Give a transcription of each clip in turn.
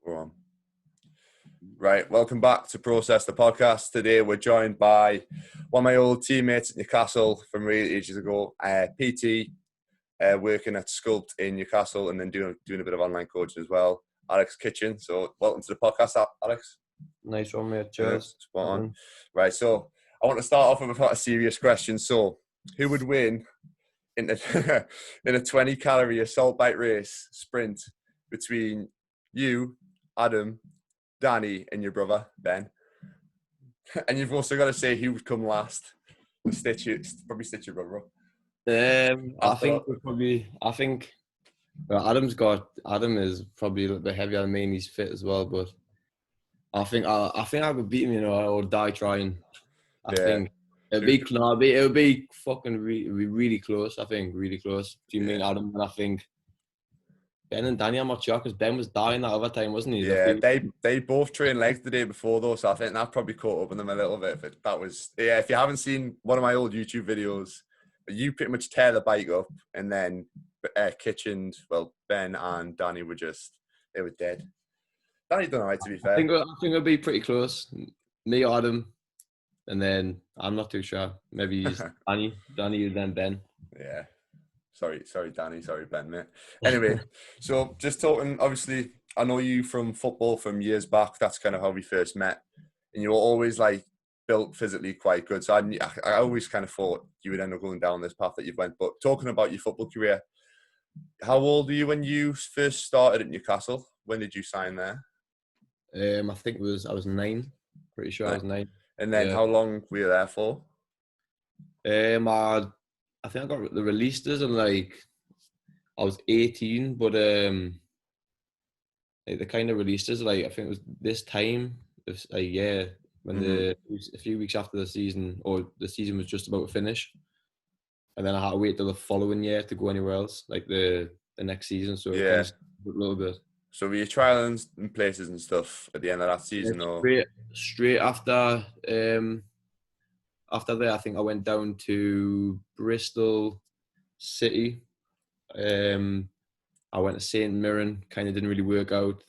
Go on. Right, welcome back to Process the Podcast. Today we're joined by one of my old teammates at Newcastle from really ages ago, PT, working at Sculpt in Newcastle and then doing a bit of online coaching as well, Alex Kitchen. So welcome to the podcast, Alex. Nice one, mate. Cheers. Spot on. Right, so I want to start off with a serious question. So who would win in a 20-calorie assault bike race sprint between you, Adam, Danny, and your brother Ben? And you've also got to say who would come last. Probably stitch your brother up. I think Adam is probably a little bit heavier than me and he's fit as well, but I think I would beat him, or die trying. I think it'll be fucking really close. I think really close. Do you mean Adam? And I think Ben and Danny, I'm not sure, because Ben was dying that other time, wasn't he? Yeah, they both trained legs the day before though, so I think that probably caught up with them a little bit. But if you haven't seen one of my old YouTube videos, you pretty much tear the bike up, and then Ben and Danny were dead. Danny done alright, to be fair. I think it'll be pretty close. Me, Adam, and then I'm not too sure. Maybe he's Danny, and then Ben. Yeah. Sorry, Danny. Sorry, Ben, mate. Anyway, so just talking, obviously, I know you from football from years back. That's kind of how we first met. And you were always, built physically quite good. So I always kind of thought you would end up going down this path that you've went. But talking about your football career, how old were you when you first started at Newcastle? When did you sign there? I think I was 9. Pretty sure I was 9. And then how long were you there for? I think I got the released us and I was 18, but the kind of released us I think it was this time of a year when a few weeks after the season, or the season was just about to finish, and then I had to wait till the following year to go anywhere else, the next season. So yeah, a little bit. So were you trialing in places and stuff at the end of that season, straight after? After that, I think I went down to Bristol City. I went to St Mirren. Kind of didn't really work out.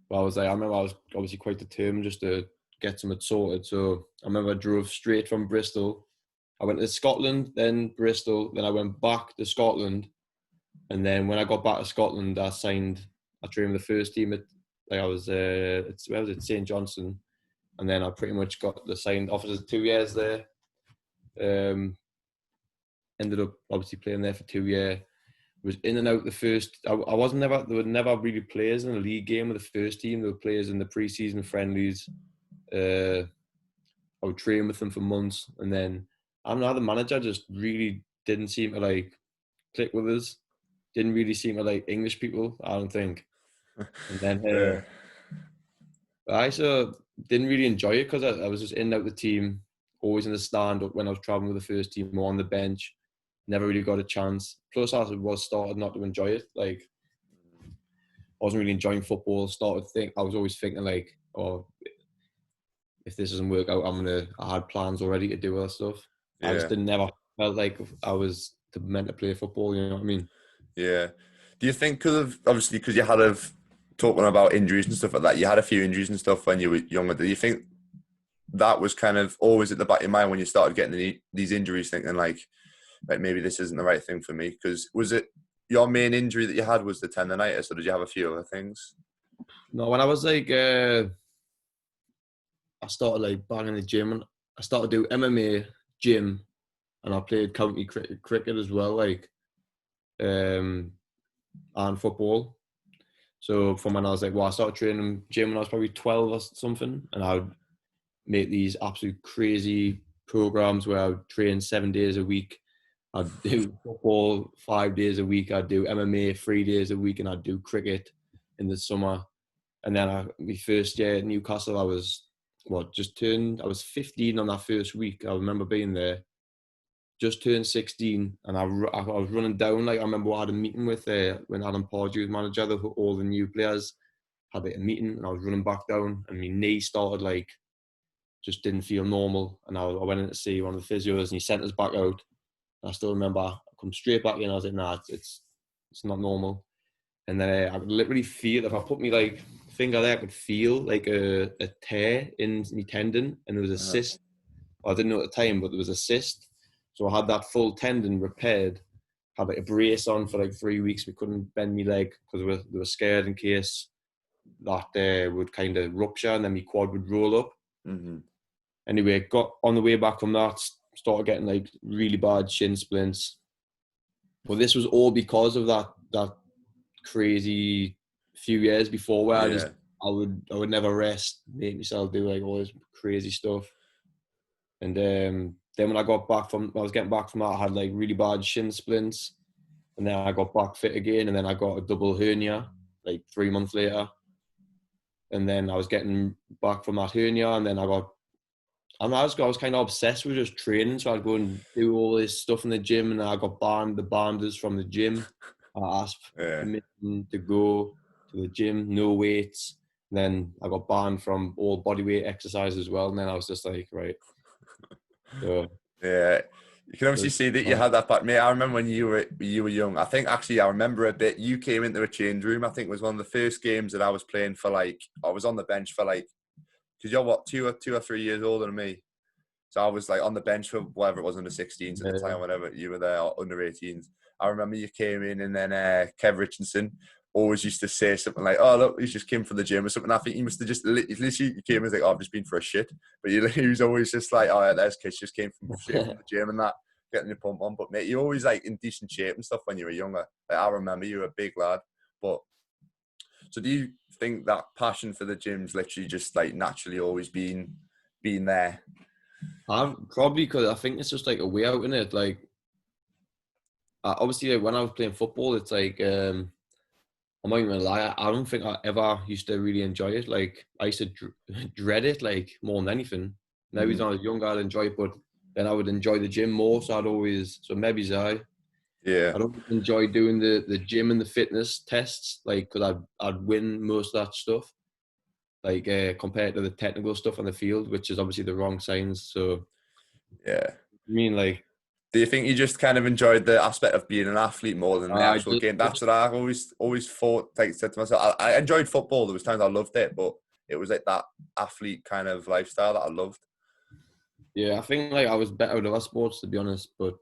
But I remember I was obviously quite determined just to get something sorted. So I remember I drove straight from Bristol. I went to Scotland, then Bristol, then I went back to Scotland. And then when I got back to Scotland, I trained with the first team at, where was it, St Johnstone. And then I pretty much got the signed offers 2 years there. Ended up obviously playing there for 2 years. Was in and out the first. There were never really players in a league game with the first team. There were players in the pre-season friendlies. I would train with them for months, and then I don't know, the manager just really didn't seem to click with us. Didn't really seem to like English people, I don't think. And then I didn't really enjoy it because I was just in and out the team, always in the stand when I was traveling with the first team, or on the bench. Never really got a chance. Plus, I was started not to enjoy it. I wasn't really enjoying football. I was always thinking if this doesn't work out, I had plans already to do other stuff. Yeah. I just never felt like I was meant to play football. You know what I mean? Yeah. Do you think because you had talking about injuries and stuff like that, you had a few injuries and stuff when you were younger. Do you think that was kind of always at the back of your mind when you started getting these injuries, thinking maybe this isn't the right thing for me? Because was it your main injury that you had was the tendonitis, or did you have a few other things? No, when I was I started back in the gym, and I started to do MMA, gym, and I played county cricket as well, and football. So from when I was I started training gym when I was probably 12 or something, and I would make these absolute crazy programs where I would train 7 days a week. I'd do football 5 days a week. I'd do MMA 3 days a week, and I'd do cricket in the summer. And then my first year at Newcastle, I was 15 on that first week. I remember being there, just turned 16, and I was running down. I remember I had a meeting with when Alan Pardew was manager. All the new players had a meeting, and I was running back down, and my knee started just didn't feel normal. And I went in to see one of the physios, and he sent us back out. I still remember I come straight back in. I was like, nah, it's not normal. And then I could literally feel, if I put me finger there, I could feel like a tear in my tendon, and there was a Uh-huh. cyst. I didn't know at the time, but there was a cyst. So I had that full tendon repaired. Had like a brace on for like 3 weeks. We couldn't bend my leg because they were scared in case that would kind of rupture and then my quad would roll up. Mm-hmm. Anyway, got on the way back from that, started getting like really bad shin splints. But this was all because of that crazy few years before where Yeah. I would never rest, make myself do like all this crazy stuff. And then when I was getting back from that, I had like really bad shin splints. And then I got back fit again, and then I got a double hernia like 3 months later. And then I was getting back from that hernia, and then I was kind of obsessed with just training. So I'd go and do all this stuff in the gym, and I got banned the banders from the gym. I asked Yeah. permission to go to the gym, no weights. And then I got banned from all bodyweight exercise as well. And then I was just like, right. So Yeah. You can obviously see that you had that back, mate. I remember when you were young. I think actually I remember a bit. You came into a change room. I think it was one of the first games that I was playing for. Like I was on the bench for like, because you're what 2 or 3 years older than me. So I was like on the bench for whatever it was, under 16s at the time, whatever you were there, or under 18s. I remember you came in, and then Kev Richardson always used to say something like, "Oh look, he's just came from the gym" or something. I think he must have just literally you came and was like, "Oh, I've just been for a shit," but he was always just like, "Oh yeah, there's kids just came from straight from the gym and that, getting your pump on." But mate, you always like in decent shape and stuff when you were younger. Like, I remember you were a big lad. But so do you think that passion for the gym's literally just like naturally always been there? I've probably because I think it's just like a way out in it. Like obviously, like, when I was playing football, it's like I'm not even gonna lie. I don't think I ever used to really enjoy it. Like I used to dread it like more than anything. Maybe Mm-hmm. when I was younger, I'd enjoy it, but then I would enjoy the gym more. So maybe Yeah. I don't enjoy doing the gym and the fitness tests, like because I'd win most of that stuff, like compared to the technical stuff on the field, which is obviously the wrong signs. So Yeah. I mean, like Do you think you just kind of enjoyed the aspect of being an athlete more than the I actual game? That's what I always thought. Like said to myself, I enjoyed football. There was times I loved it, but it was like that athlete kind of lifestyle that I loved. yeah, I think like I was better at other sports to be honest, but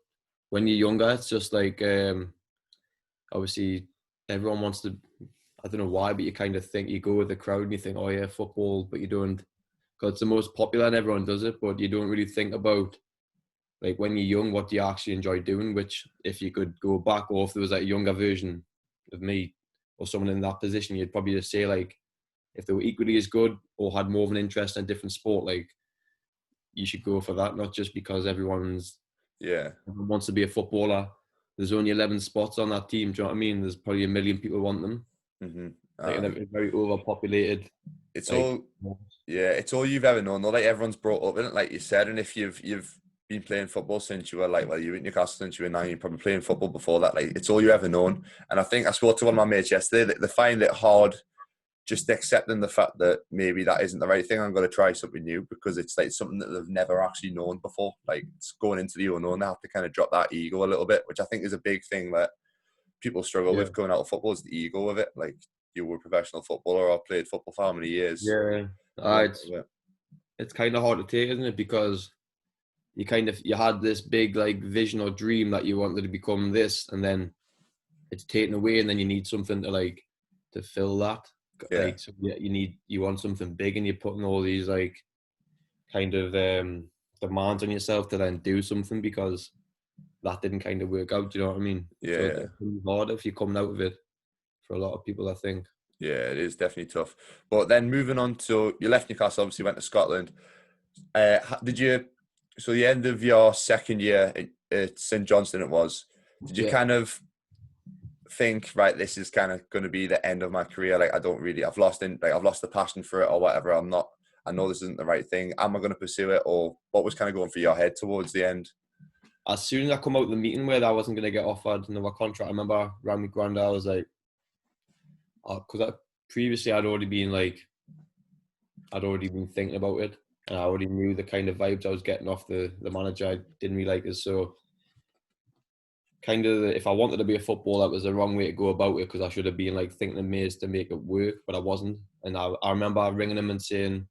when you're younger, it's just like obviously everyone wants to. I don't know why, but you kind of think you go with the crowd and you think, oh yeah, football, but you don't, because it's the most popular and everyone does it, but you don't really think about like when you're young, what do you actually enjoy doing? Which if you could go back, or if there was like a younger version of me or someone in that position, you'd probably just say like if they were equally as good or had more of an interest in a different sport, like you should go for that, not just because everyone Yeah. wants to be a footballer. There's only 11 spots on that team. Do you know what I mean? There's probably a million people want them. Mm-hmm. Like in a very overpopulated. It's Like all, yeah, it's all you've ever known. Not like everyone's brought up in it, like you said. And if you've been playing football since you were like, well, you were in Newcastle since you were 9, you're probably playing football before that. Like it's all you ever known. And I think I spoke to one of my mates yesterday that they find it hard just accepting the fact that maybe that isn't the right thing. I'm going to try something new because it's like something that they've never actually known before. Like it's going into the unknown. They have to kind of drop that ego a little bit, which I think is a big thing that people struggle with coming out of football, is the ego of it. Like you were a professional footballer or played football for how many years? yeah, You want it's kind of hard to take, isn't it? Because you had this big like vision or dream that you wanted to become this, and then it's taken away, and then you need something to fill that. Yeah. Like so you want something big, and you're putting all these like kind of demands on yourself to then do something because that didn't kind of work out. Do you know what I mean? So Yeah. it's really hard if you're coming out of it for a lot of people, I think. Yeah, it is definitely tough. But then moving on to, you left Newcastle, obviously went to Scotland. Did you, so the end of your second year at St Johnstone it was, did you kind of think, right, this is kind of going to be the end of my career? Like, I've lost the passion for it or whatever. I know this isn't the right thing. Am I going to pursue it? Or what was kind of going through your head towards the end? As soon as I come out of the meeting where I wasn't going to get offered another contract, I remember around my granddad, I was like, because previously I'd already been thinking about it, and I already knew the kind of vibes I was getting off the manager. I didn't really like it, so kind of if I wanted to be a footballer, that was the wrong way to go about it because I should have been like thinking of ways to make it work, but I wasn't. And I remember ringing him and saying,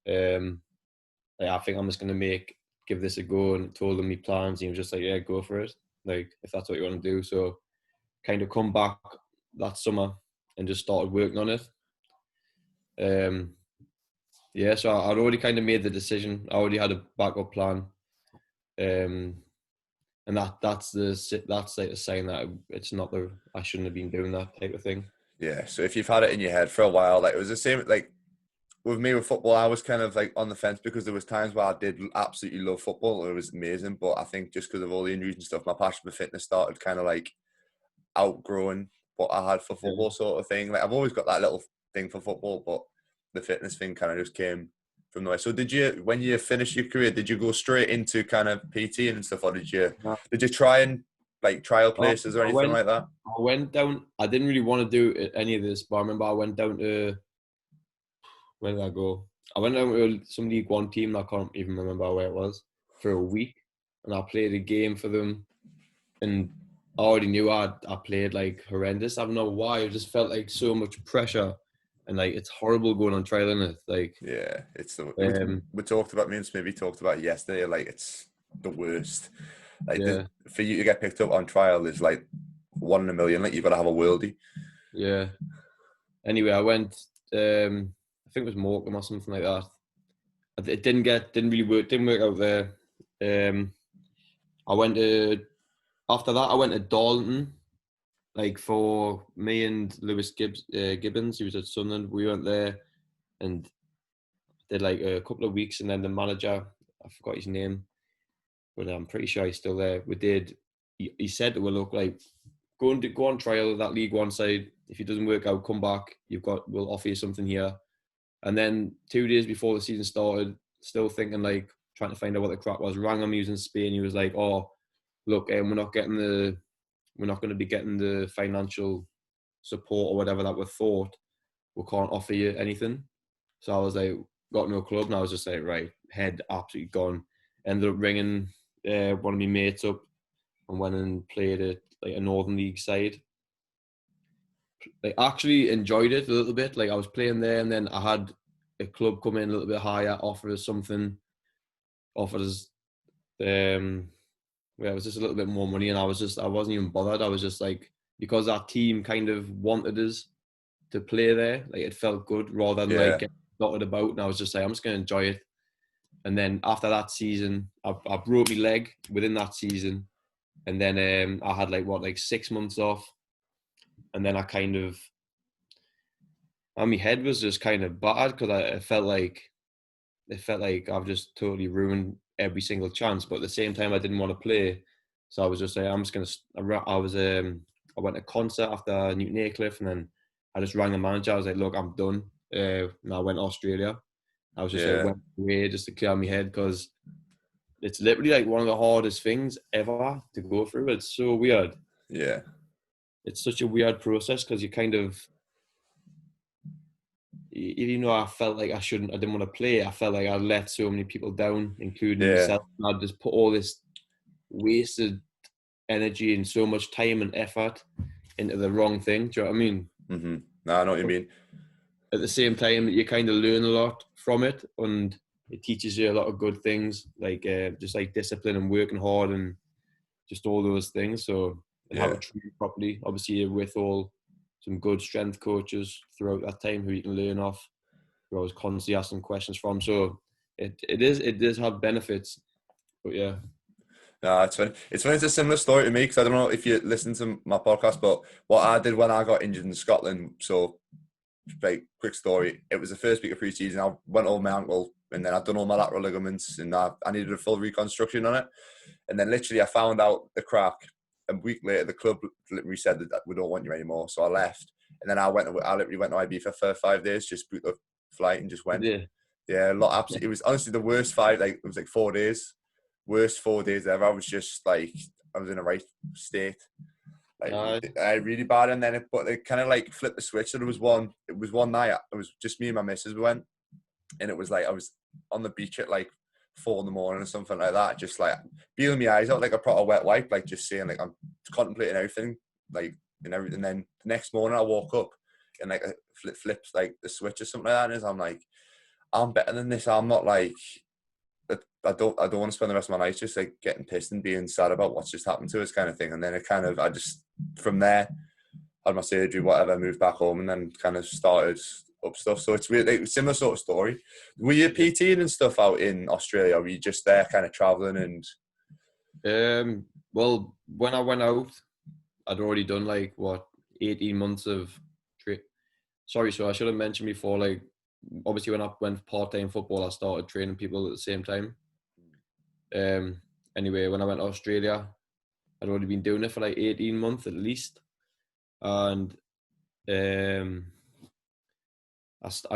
like, I think I'm just going to give this a go, and told him my plans. He was just like, yeah, go for it. Like, if that's what you want to do. So kind of come back that summer and just started working on it. Yeah, so I'd already kind of made the decision. I already had a backup plan. And that's like a sign that it's not I shouldn't have been doing that type of thing. Yeah. So if you've had it in your head for a while, like it was the same, like with me with football, I was kind of like on the fence because there was times where I did absolutely love football. It was amazing. But I think just because of all the injuries and stuff, my passion for fitness started kind of like outgrowing what I had for Yeah. football sort of thing. Like I've always got that little thing for football, but the fitness thing kind of just came from the way. So did you, when you finished your career, did you go straight into kind of PT and stuff, or did you try and like trial places or anything like that? I went down. I didn't really want to do any of this, but I remember I went down to, where did I go? I went down to some League One team. I can't even remember where it was, for a week, and I played a game for them. And I already knew I played like horrendous. I don't know why. I just felt like so much pressure, and like it's horrible going on trial in it. Like, Yeah, it's the um, we talked about, me and Smithy talked about it yesterday. Like it's the worst. Like yeah, for you to get picked up on trial is like 1 in a million. Like you've got to have a worldie. yeah. Anyway, I went. I think it was Morecambe or something like that. It didn't really work. Didn't work out there. Um, I went to After that. I went to Darlington. Like, for me and Lewis Gibbons, he was at Sunderland. We went there and did like a couple of weeks, and then the manager, I forgot his name, but I'm pretty sure he's still there. He said to us, look, like, go on trial at that League One side. If it doesn't work out, come back. We'll offer you something here. And then 2 days before the season started, still thinking, like, trying to find out what the crack was, rang him. He was in Spain. He was like, oh, look, we're not going to be getting the financial support or whatever that we thought. We can't offer you anything. So I was like, got no club, and I was just like, right, head absolutely gone. Ended up ringing one of my mates up and went and played at like a Northern League side. Like, actually enjoyed it a little bit. Like, I was playing there, and then I had a club come in a little bit higher, offer us something, offered us it was just a little bit more money, and I wasn't even bothered. I was just like, because our team kind of wanted us to play there, like, it felt good rather than like Yeah, getting dotted about. And I was just like, I'm just going to enjoy it. And then after that season, I broke my leg within that season, and then I had like 6 months off, and then and my head was just kind of battered because it felt like I've just totally ruined every single chance. But at the same time, I didn't want to play, so I was just like, I'm just gonna. I went to a concert after Newton Aycliffe, and then I just rang the manager. I was like, look, I'm done. And I went to Australia. I was just like, yeah, went away just to clear my head, because it's literally like one of the hardest things ever to go through. It's so weird. yeah, It's such a weird process, because you kind of, even though I felt like I didn't want to play, I felt like I let so many people down, including yeah, myself. And I just put all this wasted energy and so much time and effort into the wrong thing. Do you know what I mean? mm-hmm. No, I know what you But mean. at the same time, you kind of learn a lot from it, and it teaches you a lot of good things, like just like discipline and working hard and just all those things. So, and how to Yeah, train properly. Obviously, you're with some good strength coaches throughout that time who you can learn off. Who I was constantly asking questions from. So it does have benefits. But yeah. no, it's funny. It's funny. It's a similar story to me because I don't know if you listen to my podcast, but what I did when I got injured in Scotland. So, like, quick story. It was the first week of pre-season. I went over my ankle, and then I'd done all my lateral ligaments, and I needed a full reconstruction on it. And then literally, I found out the crack a week later. The club literally said that we don't want you anymore. So I left, and then I literally went to Ibiza for 5 days, just booked the flight and just went. Yeah. Yeah, a lot. Absolutely, it was honestly the worst five. Like, it was like 4 days, worst 4 days ever. I was just like, I was in a right state, like Uh, really bad. And then but they kind of like flipped the switch. So it was one night. It was just me and my missus. We went, and it was like I was on the beach at like 4 in the morning or something like that, just like peeling my eyes out like a proper wet wipe, like just saying like I'm contemplating everything, like and everything. And then the next morning I woke up, and like flips like the switch or something like that. And I'm like, I'm better than this. I'm not like, I don't want to spend the rest of my life just like getting pissed and being sad about what's just happened to us kind of thing. And then it kind of, I just, from there, had my surgery, whatever, moved back home and then kind of started up stuff. So it's weird, like, similar sort of story. Were you PTing and stuff out in Australia, or were you just there kind of traveling and? Well, when I went out, I'd already done like 18 months of Sorry, so I should have mentioned before, like, obviously when I went part-time football, I started training people at the same time. Anyway, when I went to Australia, I'd already been doing it for like 18 months at least. And I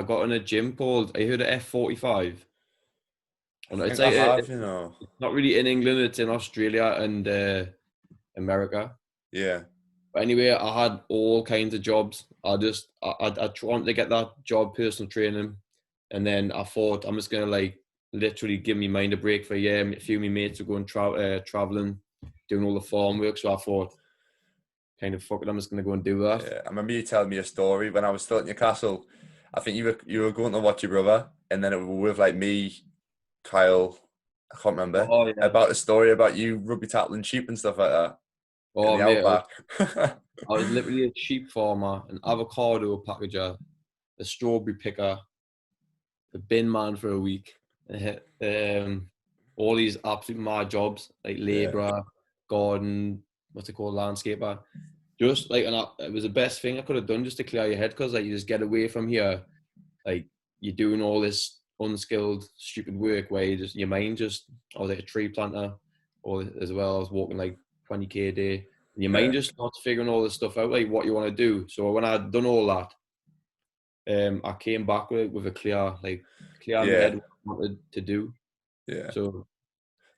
got in a gym called, I heard of F45. And I it's think I like, have, it's not really in England, it's in Australia and America. Yeah. But anyway, I had all kinds of jobs. I wanted to get that job, personal training. And then I thought, I'm just going to like literally give me mind a break for a year. A few of my mates were going traveling, doing all the farm work. So I thought, kind of, fuck it, I'm just going to go and do that. Yeah. I remember you telling me a story when I was still at Newcastle. I think you were going to watch your brother, and then it was with like me, Kyle, I can't remember, Oh, yeah. about a story about you rugby tackling sheep and stuff like that in Oh, the mate, outback. I was literally a sheep farmer, an avocado packager, a strawberry picker, a bin man for a week. All these absolute mad jobs, like Yeah. labourer, garden, what's it called, landscaper. Just like, it was the best thing I could have done just to clear your head, because like you just get away from here, like you're doing all this unskilled, stupid work where your mind just. I was like a tree planter, or as well, I was walking like 20k a day, and your mind just starts figuring all this stuff out, like what you want to do. So when I'd done all that, I came back with a clear in my head what I wanted to do. Yeah. So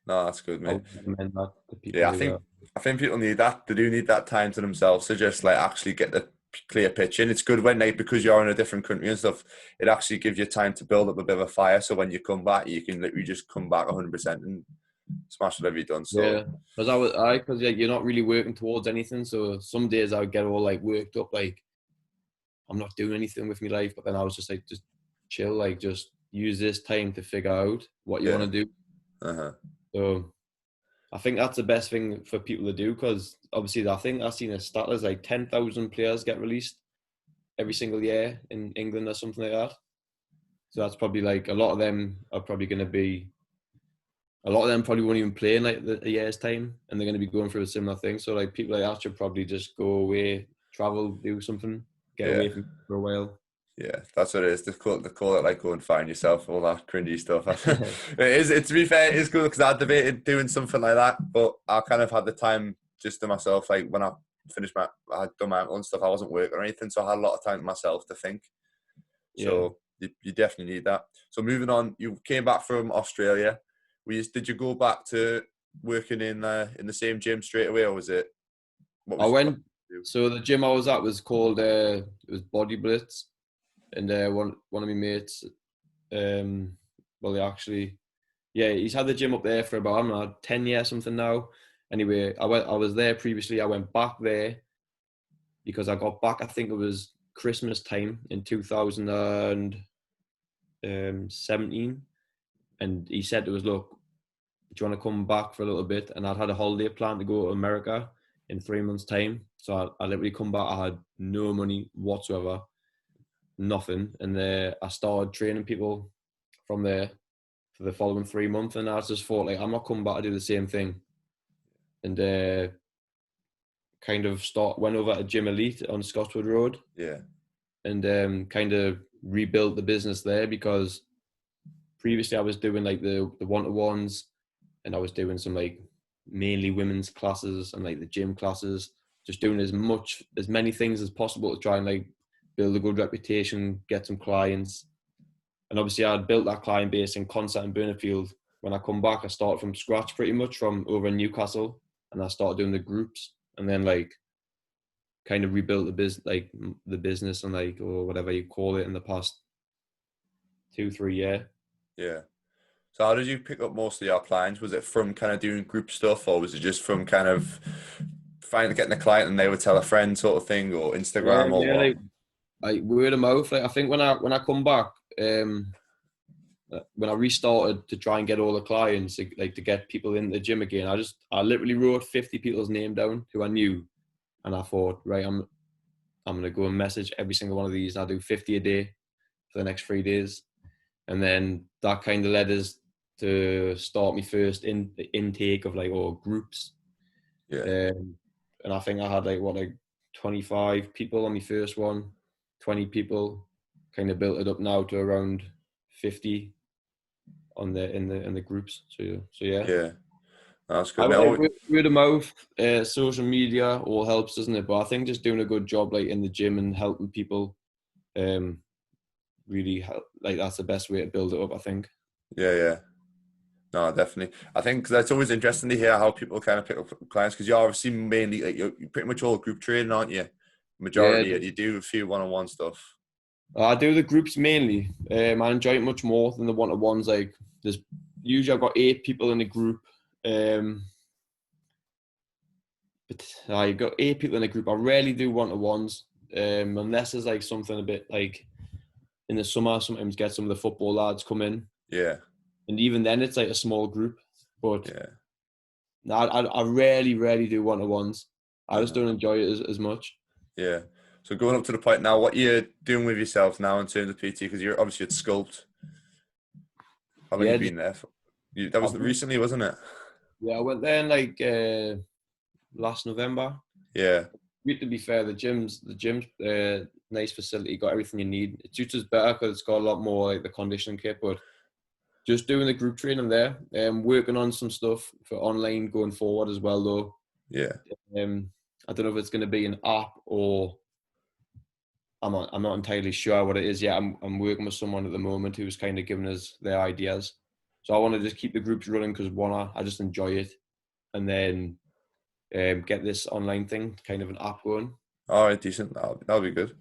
No, that's good, I mate. would recommend that to people Yeah, who I think people need that. They do need that time to themselves to just like actually get the clear picture. And it's good when like, because you're in a different country and stuff, it actually gives you time to build up a bit of a fire. So when you come back, you can literally just come back 100% and smash whatever you've done. So yeah, because you're not really working towards anything. So some days I would get all like worked up, like I'm not doing anything with my life. But then I was just like, just chill, like just use this time to figure out what you want to do. So I think that's the best thing for people to do, because obviously I think I've seen a stat as like 10,000 players get released every single year in England or something like that. So that's probably like a lot of them probably won't even play in like a year's time, and they're going to be going through a similar thing. So like people like that should probably just go away, travel, do something, get away from it for a while. Yeah, that's what it is. They call it like go and find yourself, all that cringy stuff. To be fair, it's good because I debated doing something like that, but I kind of had the time just to myself. Like when I I had done my own stuff, I wasn't working or anything, so I had a lot of time to myself to think. So you definitely need that. So moving on, you came back from Australia. Did you go back to working in the same gym straight away, or was it? I went. So the gym I was at was called it was Body Blitz, and one of my mates, well, he's had the gym up there for about, I don't know, 10 years something now. Anyway, I was there previously. I went back there because I got back, I think it was Christmas time in 2017, and he said to us, look, do you want to come back for a little bit? And I'd had a holiday plan to go to America in 3 months' time. So I literally come back. I had no money whatsoever, nothing. And I started training people from there for the following 3 months. And I just thought, like, I'm not coming back to do the same thing. And went over to Gym Elite on Scotswood Road. Yeah. And kind of rebuilt the business there, because previously I was doing like the one-to-ones, and I was doing some like mainly women's classes and like the gym classes, just doing as many things as possible to try and like build a good reputation, get some clients. And obviously I'd built that client base in Consett and Burnetfield. When I come back, I started from scratch pretty much from over in Newcastle, and I started doing the groups, and then like kind of rebuilt the business and like, or whatever you call it, in the past 2-3 years. Yeah. So how did you pick up most of your clients? Was it from kind of doing group stuff, or was it just from kind of finally getting a client and they would tell a friend sort of thing, or Instagram, or Yeah, what? like like word of mouth. Like I think when I come back, when I restarted to try and get all the clients, like to get people in the gym again, I literally wrote 50 people's name down who I knew, and I thought, right, I'm gonna go and message every single one of these. I'll do 50 a day for the next 3 days, and then that kind of led us to start my first intake of like all groups. Yeah. And I think I had like 25 people on my first one, 20 people, kind of built it up now to around 50 on the in the groups. So yeah. Yeah. That's I good. would like Now, word of mouth, social media all helps, doesn't it? But I think just doing a good job like in the gym and helping people, um, really help. Like that's the best way to build it up, I think. yeah, yeah. No, definitely. I think that's always interesting to hear how people kind of pick up clients because you're obviously mainly like you're pretty much all group training, aren't you? Yeah, Majority, you do a few one-on-one stuff. I do the groups mainly. I enjoy it much more than the one-to-ones. Like there's usually I've got 8 people in a group. But I've got 8 people in a group. I rarely do one-to-ones, unless there's like something a bit like in the summer. Sometimes get some of the football lads come in, Yeah, and even then it's like a small group. But yeah. no, I rarely do one-to-ones. I just Uh-huh. don't enjoy it as much. Yeah. So going up to the point now, what you're doing with yourself now in terms of PT, because you're obviously at Sculpt. How long you Yeah, just been there for? That was I've been, recently, wasn't it? yeah. I went there in like last November. Yeah, To be fair, the gym's nice facility, got everything you need. It suits us better because it's got a lot more like the conditioning kit. But just doing the group training there, working on some stuff for online going forward as well. Though, yeah, I don't know if it's going to be an app or I'm not entirely sure what it is yet. I'm working with someone at the moment who's kind of giving us their ideas. So I want to just keep the groups running because I just enjoy it, and then get this online thing, kind of an app going. all right, decent. That'll be good.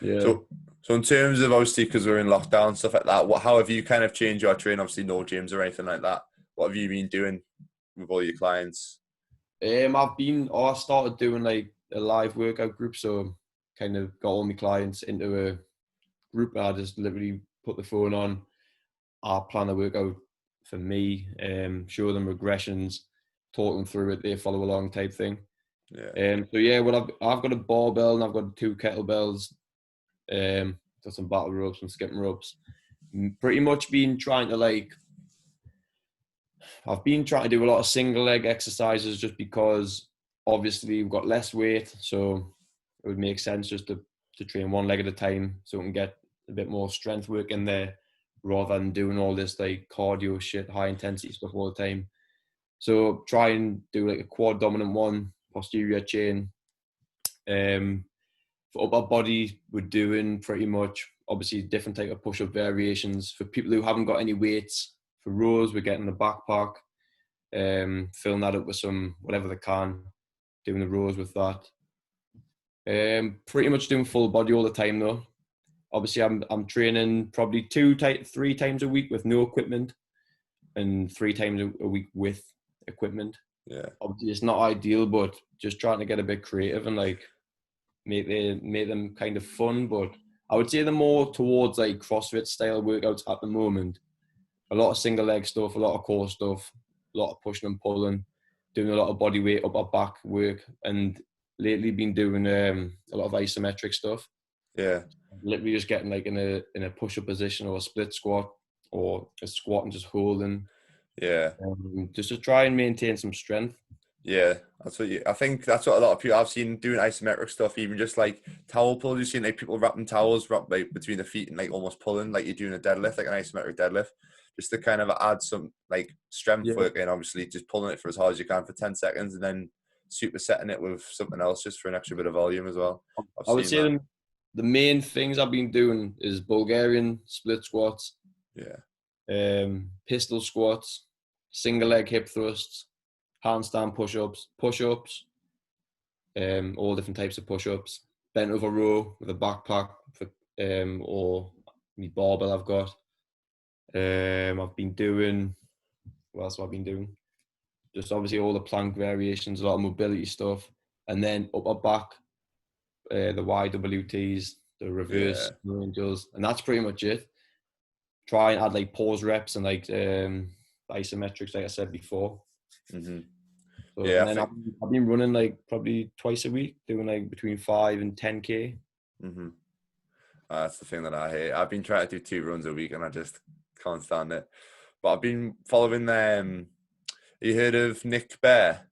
Yeah. So, so in terms of obviously because we're in lockdown and stuff like that, how have you kind of changed your training? Obviously, no gyms or anything like that. What have you been doing with all your clients? I started doing like a live workout group, so kind of got all my clients into a group. I just literally put the phone on, I plan a workout for me, show them regressions, talk them through it, they follow along type thing. Yeah, So yeah, well I've got a barbell and I've got 2 kettlebells, got some battle ropes and skipping ropes. Pretty much been trying to like I've been trying to do a lot of single leg exercises just because obviously we've got less weight, so it would make sense just to train one leg at a time so we can get a bit more strength work in there rather than doing all this like cardio shit, high intensity stuff all the time. So try and do like a quad dominant one, posterior chain. For upper body, we're doing pretty much obviously different type of push-up variations. For people who haven't got any weights, for rows, we're getting the backpack, filling that up with some whatever they can, doing the rows with that. Pretty much doing full body all the time though. Obviously, I'm training probably 3 times a week with no equipment, and 3 times a week with equipment. yeah, Obviously, it's not ideal, but just trying to get a bit creative and like make them kind of fun. But I would say they're more towards like CrossFit style workouts at the moment. A lot of single leg stuff, a lot of core stuff, a lot of pushing and pulling, doing a lot of body weight, upper back work, and lately been doing a lot of isometric stuff. yeah, Literally just getting like in a push up position or a split squat or a squat and just holding, yeah. just to try and maintain some strength. Yeah, that's what I think that's what a lot of people I've seen doing isometric stuff, even just like towel pulls. You've seen like people wrapping towels wrapped like between the feet and like almost pulling like you're doing a deadlift, like an isometric deadlift, just to kind of add some like strength Yeah, work in. Obviously, just pulling it for as hard as you can for 10 seconds, and then supersetting it with something else just for an extra bit of volume as well. I've I would seen say that. the main things I've been doing is Bulgarian split squats, Yeah, pistol squats, single leg hip thrusts, handstand push-ups, all different types of push-ups, bent over row with a backpack for, or my barbell I've got. I've been doing, what else have I been doing? Just obviously all the plank variations, a lot of mobility stuff, and then upper back, the YWTs, the reverse Yeah. angels, and that's pretty much it. Try and add like pause reps and like isometrics, like I said before. Hmm. So, Yeah, and I then think. I've been running like probably twice a week, doing like between 5 and 10K. Hmm. That's the thing that I hate. I've been trying to do 2 runs a week, and I just can't stand it. But I've been following them. You heard of Nick Bear?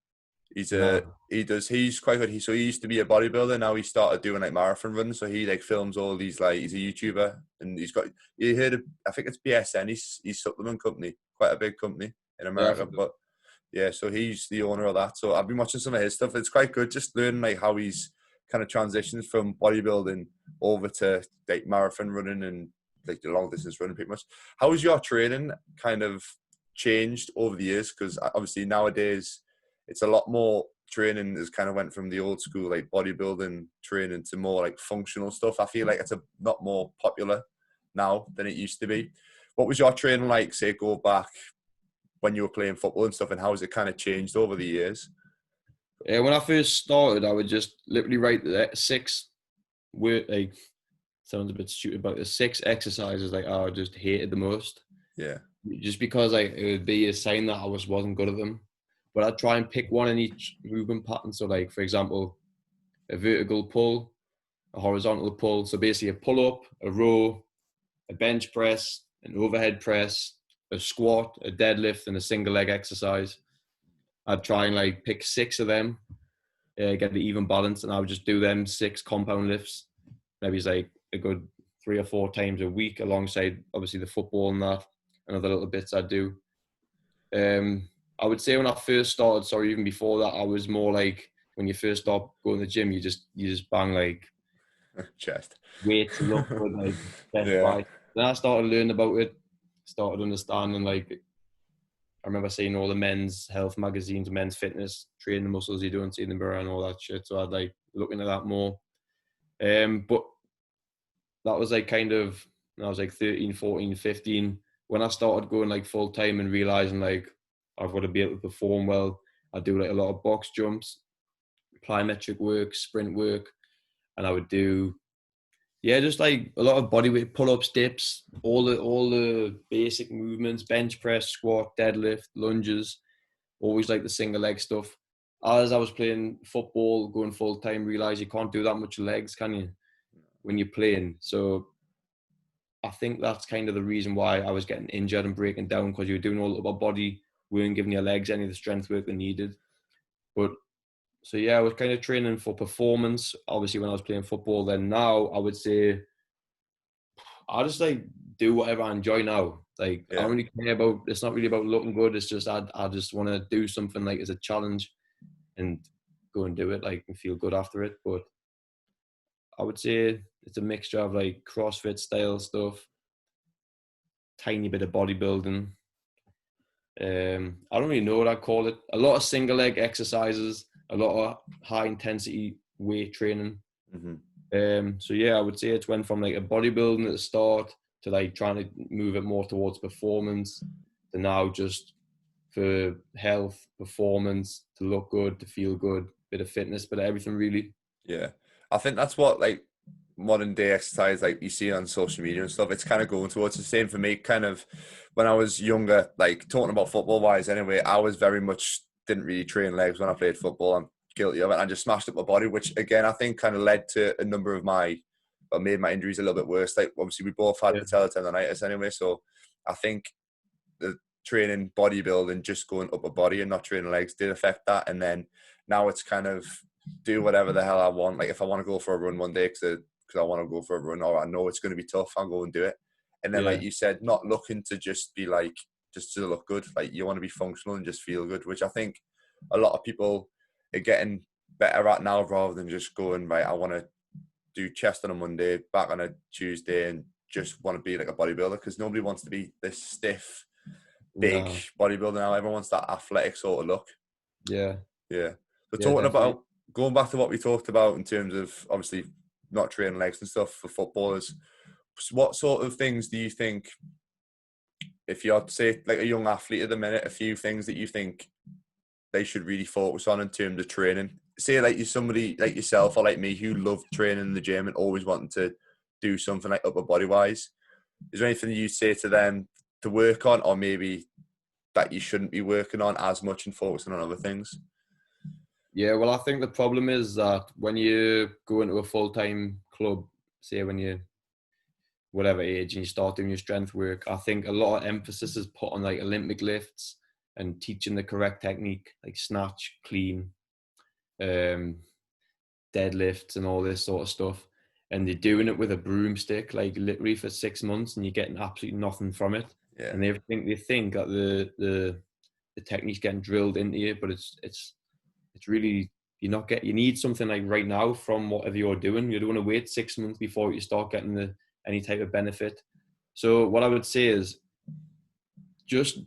No. He's quite good. He used to be a bodybuilder. Now he started doing like marathon runs. So he like films all these, like, he's a YouTuber, and you heard of, I think it's BSN. He's supplement company, quite a big company in Yeah, America. But yeah, so he's the owner of that. So I've been watching some of his stuff. It's quite good, just learning like how he's kind of transitions from bodybuilding over to like marathon running and like the long distance running pretty much. How has your training kind of changed over the years? Because obviously nowadays it's a lot more training has kind of went from the old school like bodybuilding training to more like functional stuff. I feel like it's a lot more popular now than it used to be. What was your training like, say, go back when you were playing football and stuff, and how has it kind of changed over the years? when I first started, I would just literally write the 6 word, like, sounds a bit stupid, but the 6 exercises like I just hated the most, Yeah. just because like it would be a sign that I wasn't good at them. But I'd try and pick one in each movement pattern. So like, for example, a vertical pull, a horizontal pull. So basically a pull up, a row, a bench press, an overhead press, a squat, a deadlift, and a single leg exercise. I'd try and like pick 6 of them, get the even balance, and I would just do them 6 compound lifts. Maybe it's like a good 3 or 4 times a week, alongside obviously the football and that, and other little bits I do. I would say when I first started, sorry, even before that, I was more like, when you first start going to the gym, you just bang like Chest. weights to look good, like chest Yeah. by. Then I started learning about it, started understanding, like, I remember seeing all the men's health magazines, men's fitness, training the muscles you don't see in the mirror and all that shit. So I'd like looking at that more. But that was like kind of, when I was like 13, 14, 15, when I started going like full time and realizing like I've got to be able to perform well. I do like a lot of box jumps, plyometric work, sprint work, and I would do, yeah, just like a lot of body weight, pull ups, dips, all the basic movements, bench press, squat, deadlift, lunges, always like the single leg stuff. As I was playing football, going full time, realize you can't do that much legs, can you, when you're playing? So I think that's kind of the reason why I was getting injured and breaking down, because you were doing all the upper body, weren't giving your legs any of the strength work they needed. But so yeah, I was kind of training for performance, obviously, when I was playing football. Then now I would say I just like do whatever I enjoy now. Like, I Yeah. don't really care about, it's not really about looking good. It's just I just want to do something like as a challenge and go and do it, like, and feel good after it. But I would say it's a mixture of like CrossFit style stuff, tiny bit of bodybuilding. I don't really know what I'd call it. A lot of single leg exercises, a lot of high intensity weight training. Hmm. So yeah, I would say it's went from like a bodybuilding at the start to like trying to move it more towards performance, to now just for health, performance, to look good, to feel good, bit of fitness, bit of everything really. Yeah. I think that's what like modern day exercise like you see on social media and stuff. It's kind of going towards the same for me. Kind of when I was younger, like talking about football wise anyway, I was very much didn't really train legs when I played football. I'm guilty of it. I just smashed up my body, which again I think kind of led to a number of my, or made my injuries a little bit worse. Like obviously we both had Yeah, patella tendonitis anyway, so I think the training bodybuilding, just going upper body and not training legs, did affect that. And then now it's kind of do whatever the hell I want. Like if I want to go for a run one day because I want to go for a run, or I know it's going to be tough, I'll go and do it. And then, yeah, like you said, not looking to just be like, just to look good. Like you want to be functional and just feel good, which I think a lot of people are getting better at now, rather than just going, right, I want to do chest on a Monday, back on a Tuesday, and just want to be like a bodybuilder, because nobody wants to be this stiff, big no, bodybuilder now. Everyone wants that athletic sort of look. yeah, Yeah. So yeah, talking definitely. about, going back to what we talked about in terms of obviously not training legs and stuff for footballers, what sort of things do you think, if you're say like a young athlete at the minute, a few things that you think they should really focus on in terms of training? Say like you're somebody like yourself or like me who loved training in the gym and always wanting to do something like upper body wise, is there anything you'd say to them to work on, or maybe that you shouldn't be working on as much and focusing on other things? Yeah, well, I think the problem is that when you go into a full-time club, say when you whatever age and you start doing your strength work, I think a lot of emphasis is put on like Olympic lifts and teaching the correct technique, like snatch, clean, deadlifts and all this sort of stuff. And they're doing it with a broomstick, like literally for 6 months, and you're getting absolutely nothing from it. Yeah, And they think that the technique's getting drilled into you, but it's really, you need something like right now from whatever you're doing. You don't want to wait 6 months before you start getting any type of benefit. So what I would say is just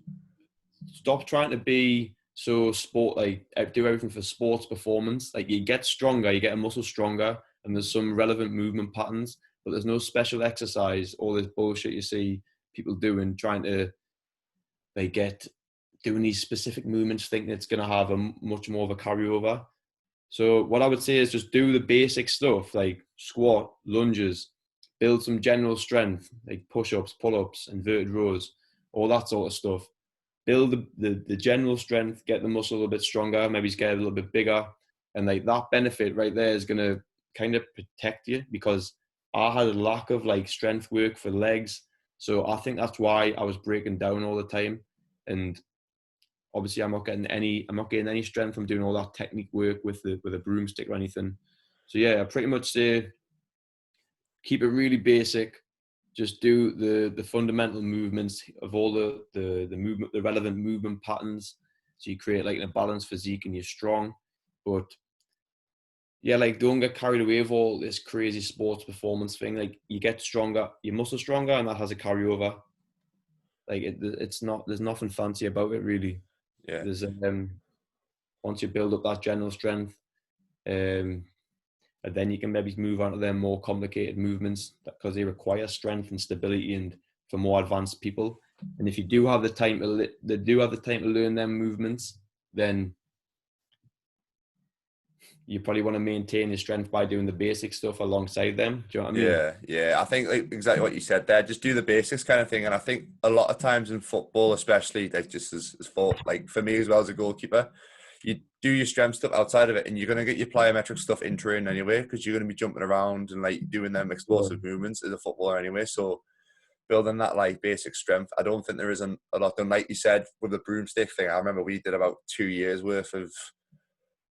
stop trying to be so like do everything for sports performance. Like, you get stronger, you get a muscle stronger, and there's some relevant movement patterns, but there's no special exercise, all this bullshit you see people doing, trying to doing these specific movements, thinking it's going to have a much more of a carryover. So what I would say is just do the basic stuff like squat, lunges, build some general strength like push-ups, pull-ups, inverted rows, all that sort of stuff. Build the general strength, get the muscle a little bit stronger, maybe get a little bit bigger. And like that benefit right there is going to kind of protect you, because I had a lack of like strength work for legs. So I think that's why I was breaking down all the time. And obviously I'm not getting any strength from doing all that technique work with a broomstick or anything. So yeah, I pretty much say keep it really basic. Just do the fundamental movements of all the movement, the relevant movement patterns, so you create like a balanced physique and you're strong. But yeah, like don't get carried away with all this crazy sports performance thing. Like, you get stronger, your muscle stronger, and that has a carryover. Like it's not, there's nothing fancy about it really. yeah, There's once you build up that general strength, and then you can maybe move on to them more complicated movements, because they require strength and stability and for more advanced people. And if you do have the time to learn them movements, then you probably want to maintain your strength by doing the basic stuff alongside them. Do you know what I mean? yeah. I think like exactly what you said there. Just do the basics kind of thing. And I think a lot of times in football, especially, like just as for like for me as well as a goalkeeper, you do your strength stuff outside of it, and you're gonna get your plyometric stuff in training anyway, because you're gonna be jumping around and like doing them explosive movements as a footballer anyway. So building that like basic strength, I don't think there isn't a lot done. Like you said with the broomstick thing, I remember we did about 2 years worth of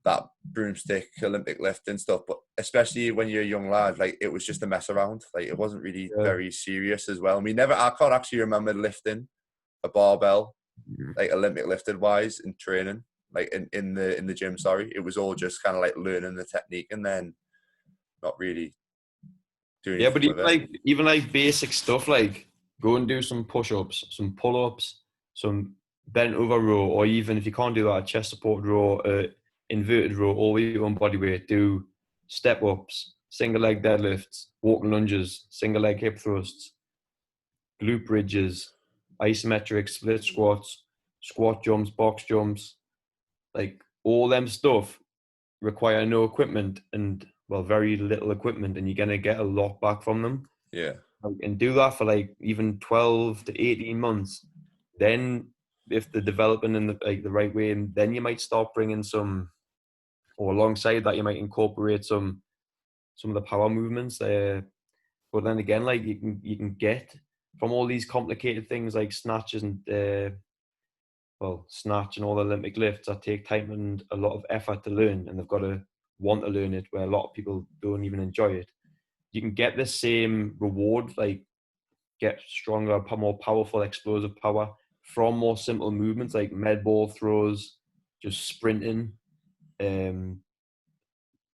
that broomstick Olympic lifting stuff, but especially when you're a young lad, like it was just a mess around. Like it wasn't really Yeah. very serious as well. And I can't actually remember lifting a barbell, like Olympic lifted wise in training, like in the gym. Sorry, it was all just kind of like learning the technique and then not really doing Yeah, anything but with it. even like basic stuff, like go and do some push-ups, some pull-ups, some bent over row, or even if you can't do that, a chest support row, inverted row, all with your own body weight. Do step ups, single leg deadlifts, walking lunges, single leg hip thrusts, glute bridges, isometric split squats, squat jumps, box jumps. Like all them stuff require no equipment and, well, very little equipment, and you're gonna get a lot back from them. Yeah, And do that for like even 12 to 18 months. Then if they're developing in the right way, and then you might start bringing some, or alongside that you might incorporate some of the power movements. But then again, like you can get from all these complicated things like snatches and snatch and all the Olympic lifts that take time and a lot of effort to learn, and they've got to want to learn it, where a lot of people don't even enjoy it. You can get the same reward, like get stronger, more powerful, explosive power from more simple movements like med ball throws, just sprinting,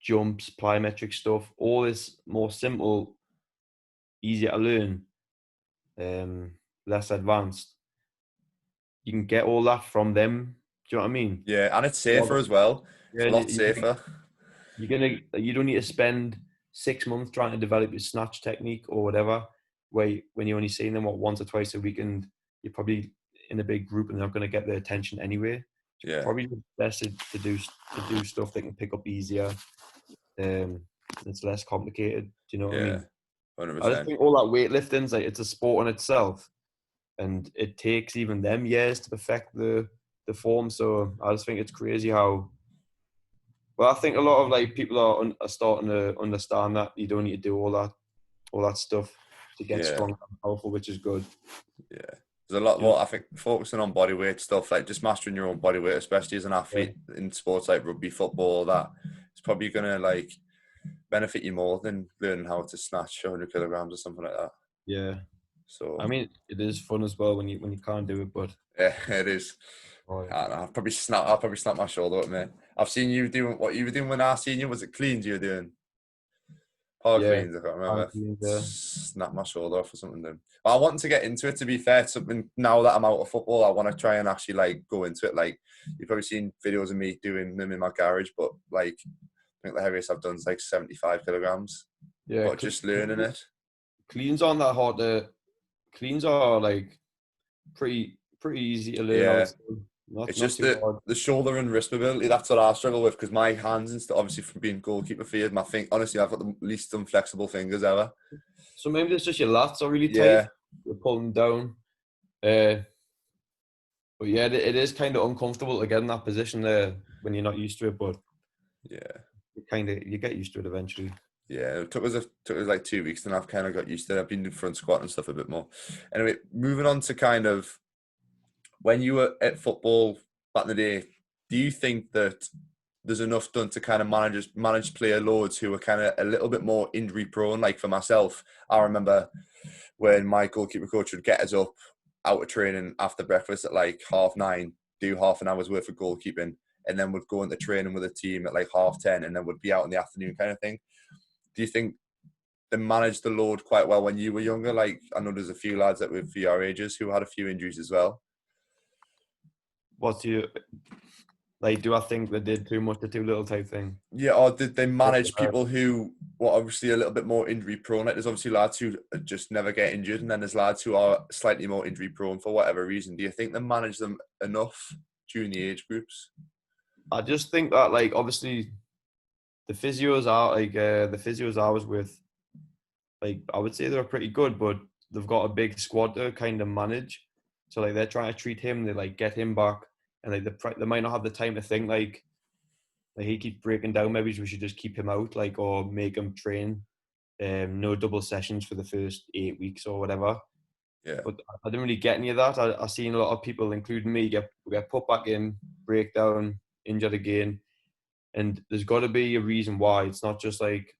jumps, plyometric stuff, all this more simple, easier to learn, less advanced. You can get all that from them. Do you know what I mean? yeah, and it's safer as well. It's Yeah, a and lot safer. you don't need to spend 6 months trying to develop your snatch technique or whatever, when you're only seeing them once or twice a week, and you're probably in a big group and they're not going to get their attention anyway. Yeah, Probably best to do stuff they can pick up easier. It's less complicated. Do you know what I yeah. mean? I just 100%. think all that weightlifting's like, it's a sport in itself, and it takes even them years to perfect the form. So I just think it's crazy how. Well, I think a lot of like people are starting to understand that you don't need to do all that stuff to get Yeah, strong and powerful, which is good. yeah. There's a lot You more, I think, focusing on body weight stuff, like just mastering your own body weight, especially as an know? athlete in sports like rugby, football, that it's probably gonna like benefit you more than learning how to snatch 100 kilograms or something like that. Yeah. I So mean, it is fun as well when you can't do it, but yeah, it is. oh, yeah. I don't know, I'll probably snap my shoulder up, mate. I've seen you doing what you were doing when I seen you. Was it cleans you were doing? Power Yeah. cleans, I can't remember. Yeah. Snap my shoulder off or something then. But I want to get into it, to be fair. Something now that I'm out of football, I want to try and actually like go into it. Like you've probably seen videos of me doing them in my garage, but like I think the heaviest I've done is like 75 kilograms. Yeah. But just learning it. Cleans aren't that hard to. Cleans are like pretty easy to learn. I would Yeah. say not It's not just too hard. the shoulder and wrist mobility. That's what I struggle with because my hands, and stuff, obviously from being goalkeeper for years, honestly, I've got the least unflexible fingers ever. So maybe it's just your lats are really tight. Yeah, You're pulling down. Uh, but yeah, it is kind of uncomfortable to get in that position there when you're not used to it. But yeah, you get used to it eventually. yeah. Took us like 2 weeks, and I've kind of got used to it. I've been doing front squat and stuff a bit more. Anyway, moving on to kind of when you were at football back in the day, do you think that there's enough done to kind of manage player loads who are kind of a little bit more injury prone? Like for myself, I remember when my goalkeeper coach would get us up out of training after breakfast at like 9:30, do half an hour's worth of goalkeeping, and then would go into training with a team at like 10:30, and then would be out in the afternoon kind of thing. Do you think they managed the load quite well when you were younger? Like I know there's a few lads that were for your ages who had a few injuries as well. What do you like? Do I think they did too much or too little type thing? Yeah, or did they manage Uh, people who were obviously a little bit more injury prone? Like there's obviously lads who just never get injured, and then there's lads who are slightly more injury prone for whatever reason. Do you think they manage them enough during the age groups? I just think that like obviously the physios I was with, like I would say they're pretty good, but they've got a big squad to kind of manage. So like they're trying to treat him, they like get him back, and like they might not have the time to think like he keeps breaking down. Maybe we should just keep him out, like or make him train, no double sessions for the first 8 weeks or whatever. Yeah, But I didn't really get any of that. I seen a lot of people, including me, get put back in, break down, injured again, and there's got to be a reason why. It's not just like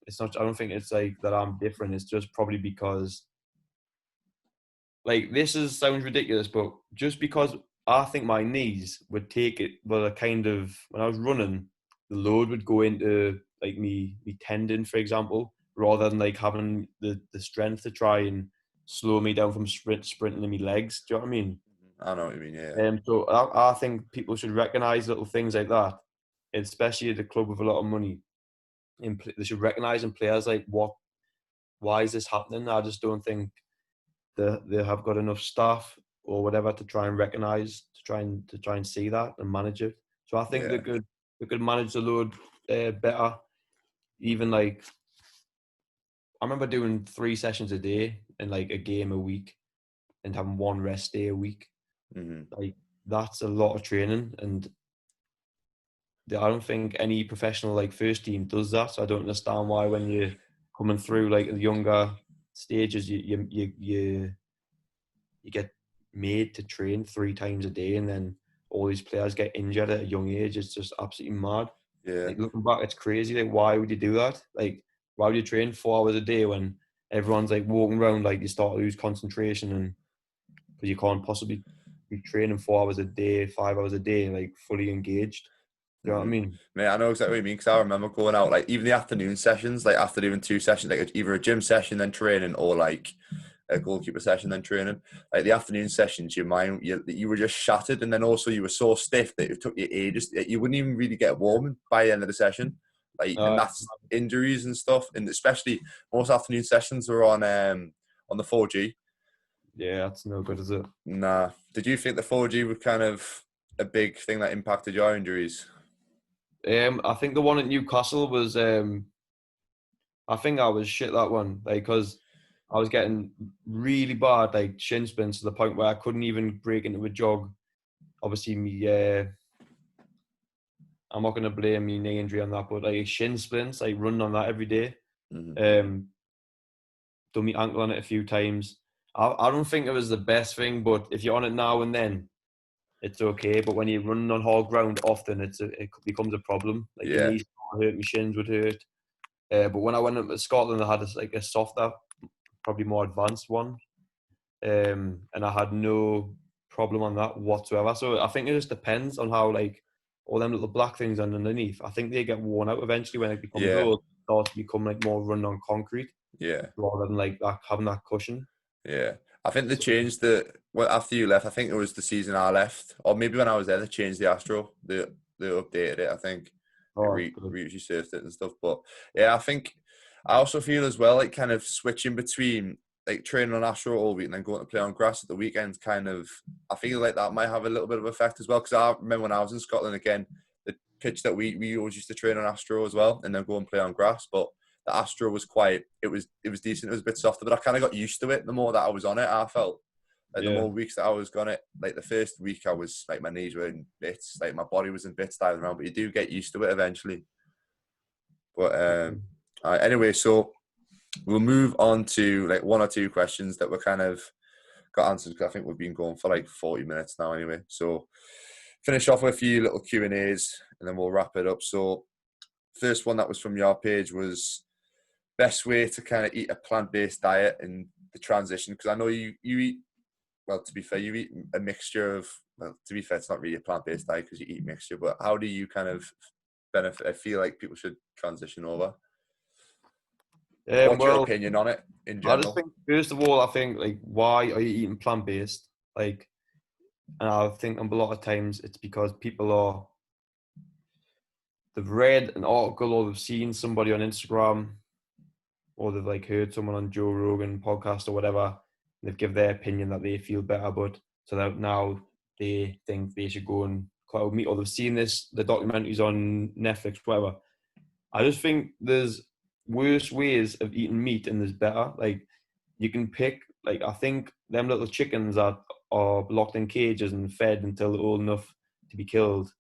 it's not. I don't think it's like that I'm different. It's just probably because like sounds ridiculous, but just because I think my knees would take it, well, a kind of when I was running, the load would go into like me tendon, for example, rather than like having the strength to try and slow me down from sprinting in my legs. Do you know what I mean? I know what you mean. Yeah, So I think people should recognise little things like that, especially at a club with a lot of money. They should recognise in players like why is this happening? I just don't think they have got enough staff or whatever to try and recognise to try and see that and manage it. So I think yeah, they could manage the load better. Even like I remember doing 3 sessions a day and like a game a week and having one rest day a week. hmm Like that's a lot of training, and I don't think any professional like first team does that. So I don't understand why when you're coming through like the younger stages, you get made to train 3 times a day, and then all these players get injured at a young age. It's just absolutely mad. yeah. Like looking back, it's crazy. Like, why would you do that? Like, why would you train 4 hours a day when everyone's like walking around like you start to lose concentration, and because you can't possibly be training 4 hours a day, 5 hours a day, like fully engaged. Do you know what I hmm mean? Mate, I know exactly what you mean because I remember going out like even the afternoon sessions, like after doing 2 sessions, like either a gym session then training or like a goalkeeper session then training. Like the afternoon sessions, you were just shattered, and then also you were so stiff that it took you ages. You wouldn't even really get warm by the end of the session. Like, and Uh, that's injuries and stuff, and especially most afternoon sessions were on the 4G. yeah, that's no good, is it? Nah, did you think the 4G was kind of a big thing that impacted your injuries? I think the one at Newcastle was I think I was shit that one, like, because I was getting really bad, like, shin splints to the point where I couldn't even break into a jog. Obviously, me, I'm not going to blame me knee injury on that, but like shin splints, like running on that every day. Mm-hmm. Done me ankle on it a few times. I don't think it was the best thing, but if you're on it now and then, it's okay. But when you're running on hard ground often, it becomes a problem. Like your Yeah. knees hurt, my shins would hurt. But when I went up to Scotland, I had like a softer, probably more advanced one, and I had no problem on that whatsoever. So I think it just depends on how, like, all them little black things underneath, I think they get worn out eventually when it becomes Yeah. old. It starts to become like more run on concrete Yeah. rather than like that having that cushion. Yeah. I think they So, changed well, after you left, I think it was the season I left, or maybe when I was there, they changed the Astro. They updated it, I think. It oh, good. resurfaced it and stuff. But yeah, I think I also feel as well, like, kind of switching between like training on Astro all week and then going to play on grass at the weekends, kind of, I feel like that might have a little bit of effect as well. Because I remember when I was in Scotland again, the pitch that we always used to train on Astro as well, and then go and play on grass. But the Astro was it was decent. It was a bit softer, but I kind of got used to it the more that I was on it. I felt like the Yeah. more weeks that I was on it, like the first week I was like, my knees were in bits, like my body was in bits diving around, but you do get used to it eventually. But anyway, so we'll move on to like one or two questions that were kind of got answered, because I think we've been going for like 40 minutes now anyway. So finish off with a few little Q&As and then we'll wrap it up. So first one that was from your page was best way to kind of eat a plant-based diet in the transition, because I know you eat, well, to be fair, you eat a mixture of, well, to be fair, it's not really a plant-based diet because you eat mixture, but how do you kind of benefit? I feel like people should transition over. What's your Well, opinion on it in I just general? think, first of all, I think, like, why are you eating plant based? Like, and I think a lot of times it's because they've read an article or they've seen somebody on Instagram or they've like heard someone on Joe Rogan podcast or whatever. And they've give their opinion that they feel better, but so that now they think they should go and cut out meat, or they've seen the documentaries on Netflix, whatever. I just think there's worse ways of eating meat and there's better. Like, you can pick, like, I think them little chickens are locked in cages and fed until they're old enough to be killed,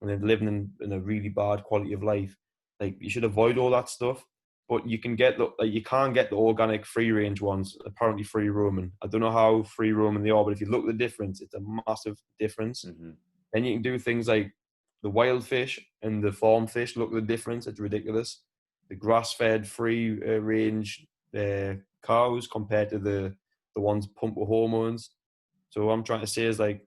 and then living in a really bad quality of life. Like, you should avoid all that stuff. But you can get you can't get the organic free range ones, apparently free roaming. I don't know how free roaming they are, but if you look at the difference, it's a massive difference. Mm-hmm. Then you can do things like the wild fish and the farm fish. Look at the difference; it's ridiculous. The grass-fed, free range cows compared to the ones pumped with hormones. So what I'm trying to say is, like,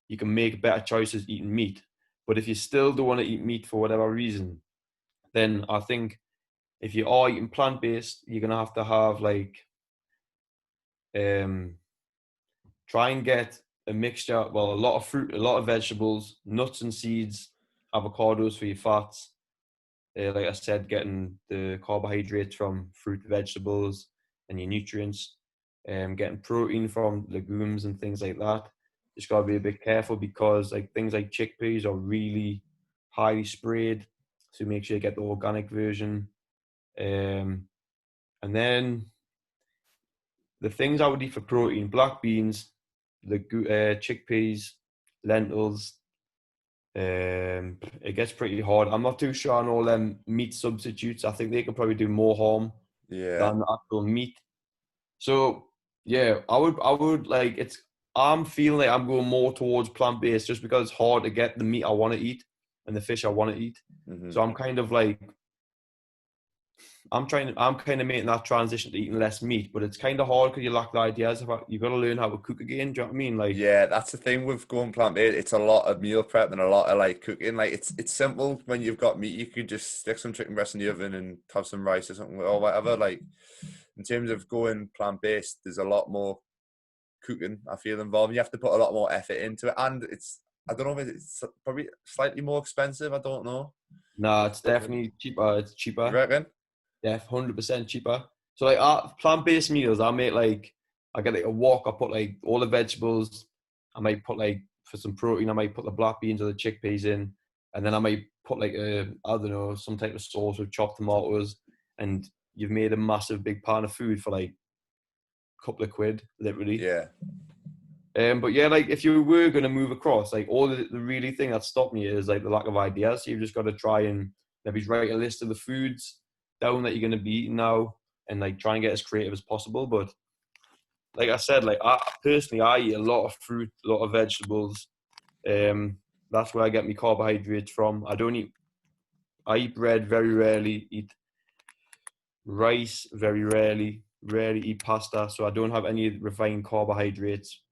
you can make better choices eating meat. But if you still don't want to eat meat for whatever reason, then I think if you are eating plant-based, you're gonna have to have like try and get a mixture. Well, a lot of fruit, a lot of vegetables, nuts and seeds, avocados for your fats. Like I said, getting the carbohydrates from fruit, vegetables, and your nutrients. Getting protein from legumes and things like that. Just gotta be a bit careful because like things like chickpeas are really highly sprayed. So make sure you get the organic version. And then the things I would eat for protein: black beans, the chickpeas, lentils. It gets pretty hard. I'm not too sure on all them meat substitutes. I think they can probably do more harm Yeah. than the actual meat. So yeah, I would like it's. I'm feeling like I'm going more towards plant based just because it's hard to get the meat I want to eat and the fish I want to eat. Mm-hmm. So I'm kind of like I'm kind of making that transition to eating less meat, but it's kind of hard because you lack the ideas about, you got to learn how to cook again. Do you know what I mean? Like, Yeah, that's the thing with going plant-based. It's a lot of meal prep and a lot of like cooking. Like it's simple when you've got meat. You could just stick some chicken breast in the oven and have some rice or something or whatever. Like in terms of going plant-based, there's a lot more cooking, I feel, involved. You have to put a lot more effort into it, and it's, I don't know if it's probably slightly more expensive. I don't know. nah, it's definitely cheaper. It's You cheaper. reckon? Yeah, 100% cheaper. So like plant-based meals, I make like, I get like a wok. I put like all the vegetables. I might put like, for some protein, I might put the black beans or the chickpeas in, and then I might put like I don't know, some type of sauce with chopped tomatoes and you've made a massive big pan of food for like a couple of quid, literally. Yeah. But yeah, like if you were going to move across, like all the really thing that stopped me is like the lack of ideas. So you've just got to try and maybe write a list of the foods down that you're going to be eating now, and like try and get as creative as possible. But like I said, like I personally, I eat a lot of fruit, a lot of vegetables. That's where I get my carbohydrates from. I eat bread very rarely, eat rice very rarely, rarely eat pasta. So I don't have any refined carbohydrates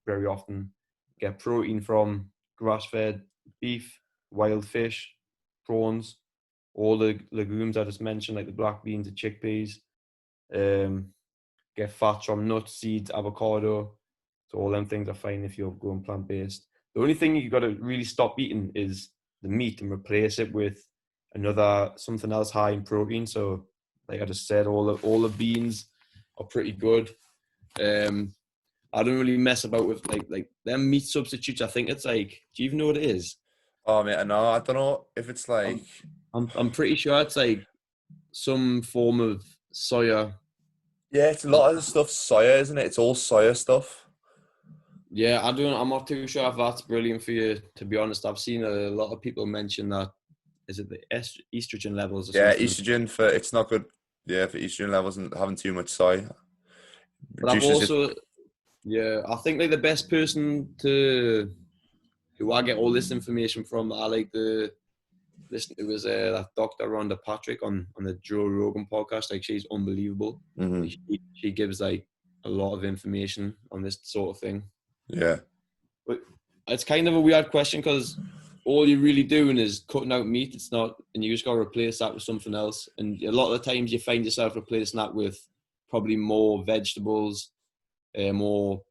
very often. Get protein from grass-fed beef, wild fish, prawns, all the legumes I just mentioned, like the black beans, the chickpeas. Get fats from nuts, seeds, avocado. So all them things are fine if you're going plant-based. The only thing you've got to really stop eating is the meat and replace it with something else high in protein. So like I just said, all the beans are pretty good. I don't really mess about with like them meat substitutes. I think it's like, do you even know what it is? Oh mate, I know. I don't know if it's like. I'm pretty sure it's like some form of soya. Yeah, it's a lot of the stuff soya, isn't it? It's all soya stuff. Yeah, I'm not too sure if that's brilliant for you. To be honest, I've seen a lot of people mention that. Is it the estrogen levels or Yeah, something? estrogen for it's not good. Yeah, for estrogen levels and having too much soy But I've reduces it. also, yeah, I think like the best person to who I get all this information from, I like the listen to was that Dr. Rhonda Patrick on the Joe Rogan podcast. Like she's unbelievable. Mm-hmm. Like, she gives like a lot of information on this sort of thing. Yeah. But it's kind of a weird question because all you're really doing is cutting out meat. It's not, and you just got to replace that with something else. And a lot of the times you find yourself replacing that with probably more vegetables, more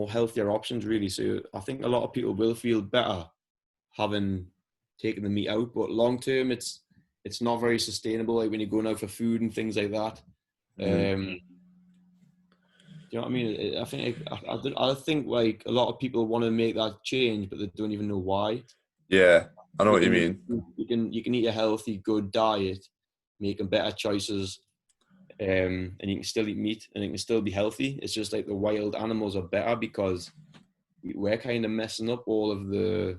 healthier options, really. So I think a lot of people will feel better having taken the meat out, but long term, it's not very sustainable. Like when you're going out for food and things like that. You know what I mean? I think like a lot of people want to make that change, but they don't even know why. Yeah, I know what you mean. You can eat a healthy, good diet, making better choices, and you can still eat meat, and it can still be healthy. It's just like the wild animals are better because we're kind of messing up all of the.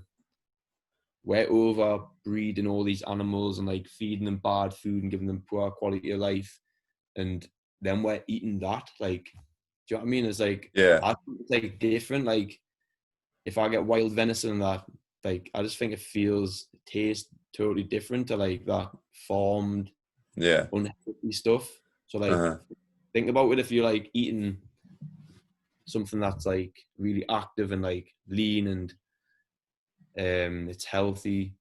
We're over breeding all these animals and like feeding them bad food and giving them poor quality of life, and then we're eating that. Like, do you know what I mean? It's like, Yeah. I think it's like different. Like, if I get wild venison and that, like, I just think it tastes totally different to like that farmed, unhealthy stuff. So like, think about it if you're like eating something that's like really active and like lean and it's healthy.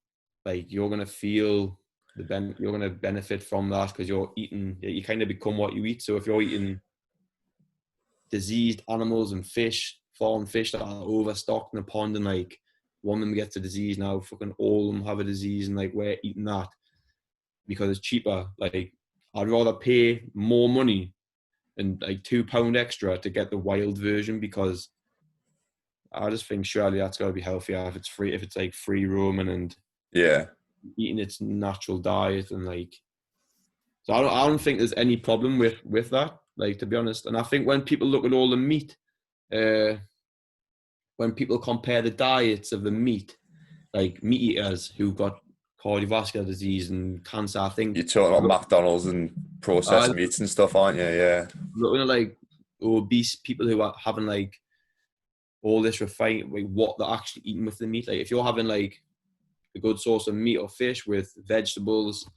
Like you're gonna feel you're gonna benefit from that because you're eating. You kind of become what you eat. So if you're eating diseased animals and fish, farm fish that are overstocked in a pond, and like one of them gets a disease now, fucking all of them have a disease, and like we're eating that because it's cheaper. Like I'd rather pay more money and like £2 extra to get the wild version because I just think surely that's got to be healthier if it's free, if it's like free roaming and eating its natural diet and like. So I don't think there's any problem with that, like to be honest. And I think when people look at all the meat, when people compare the diets of the meat, like meat eaters who got cardiovascular disease and cancer, I think you're talking about McDonald's and processed meats and stuff, aren't you? Yeah. Looking at like obese people who are having like all this refined, like what they're actually eating with the meat. Like if you're having like a good source of meat or fish with vegetables,